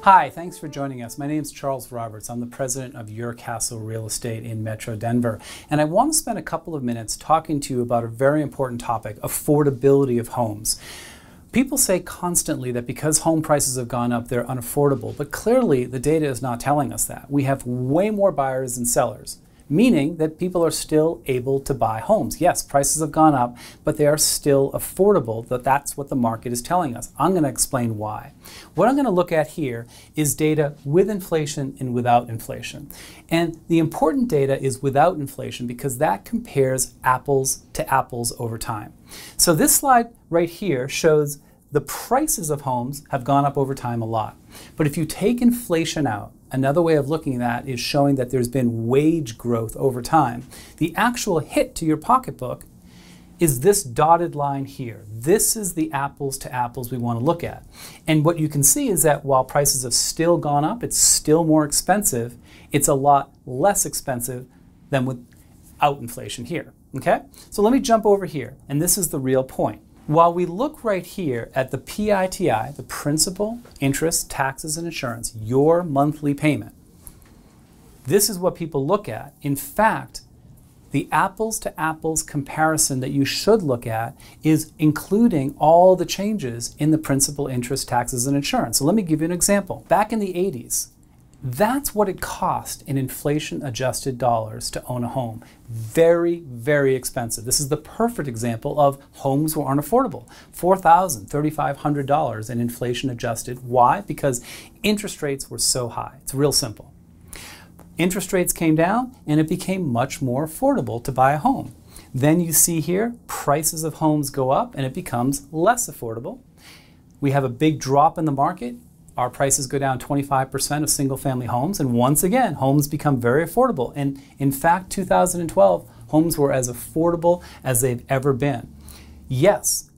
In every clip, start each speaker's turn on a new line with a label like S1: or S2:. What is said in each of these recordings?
S1: Hi, thanks for joining us. My name is Charles Roberts. I'm the president of Your Castle Real Estate in Metro Denver. And I want to spend a couple of minutes talking to you about a very important topic, affordability of homes. People say constantly that because home prices have gone up, they're unaffordable. But clearly, the data is not telling us that. We have way more buyers than sellers, meaning that people are still able to buy homes. Yes, prices have gone up, but they are still affordable. That's what the market is telling us. I'm going to explain why. What I'm going to look at here is data with inflation and without inflation. And the important data is without inflation because that compares apples to apples over time. So this slide right here shows the prices of homes have gone up over time a lot. But if you take inflation out, another way of looking at that is showing that there's been wage growth over time. The actual hit to your pocketbook is this dotted line here. This is the apples to apples we want to look at. And what you can see is that while prices have still gone up, it's still more expensive. It's a lot less expensive than without inflation here. Okay? So let me jump over here, and this is the real point. While we look right here at the PITI, the principal, interest, taxes, and insurance, your monthly payment, this is what people look at. In fact, the apples to apples comparison that you should look at is including all the changes in the principal, interest, taxes, and insurance. So let me give you an example. Back in the 80s, that's what it cost in inflation-adjusted dollars to own a home. Very, very expensive. This is the perfect example of homes were unaffordable. $4,000, $3,500 in inflation-adjusted. Why? Because interest rates were so high. It's real simple. Interest rates came down, and it became much more affordable to buy a home. Then you see here, prices of homes go up, and it becomes less affordable. We have a big drop in the market. Our prices go down 25% of single-family homes, and once again, homes become very affordable. And in fact, 2012, homes were as affordable as they've ever been. Yes,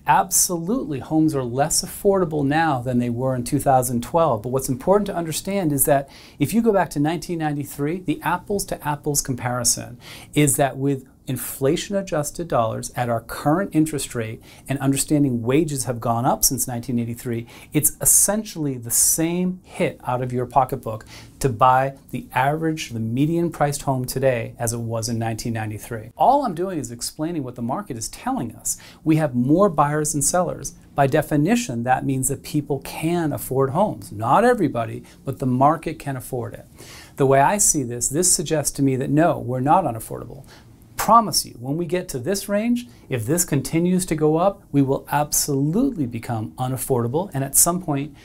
S1: absolutely, homes are less affordable now than they were in 2012. But what's important to understand is that if you go back to 1993, the apples-to-apples comparison is that with inflation-adjusted dollars at our current interest rate and understanding wages have gone up since 1983, it's essentially the same hit out of your pocketbook to buy the average, the median-priced home today as it was in 1993. All I'm doing is explaining what the market is telling us. We have more buyers than sellers. By definition, that means that people can afford homes. Not everybody, but the market can afford it. The way I see this suggests to me that no, we're not unaffordable. Promise you, when we get to this range, if this continues to go up, we will absolutely become unaffordable, and at some point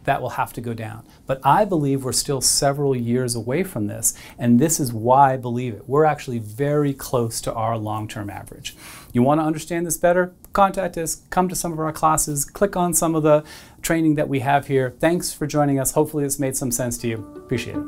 S1: that will have to go down. But I believe we're still several years away from this, and this is why I believe it. We're actually very close to our long-term average. You want to understand this better? Contact us, come to some of our classes, click on some of the training that we have here. Thanks for joining us. Hopefully this made some sense to you. Appreciate it.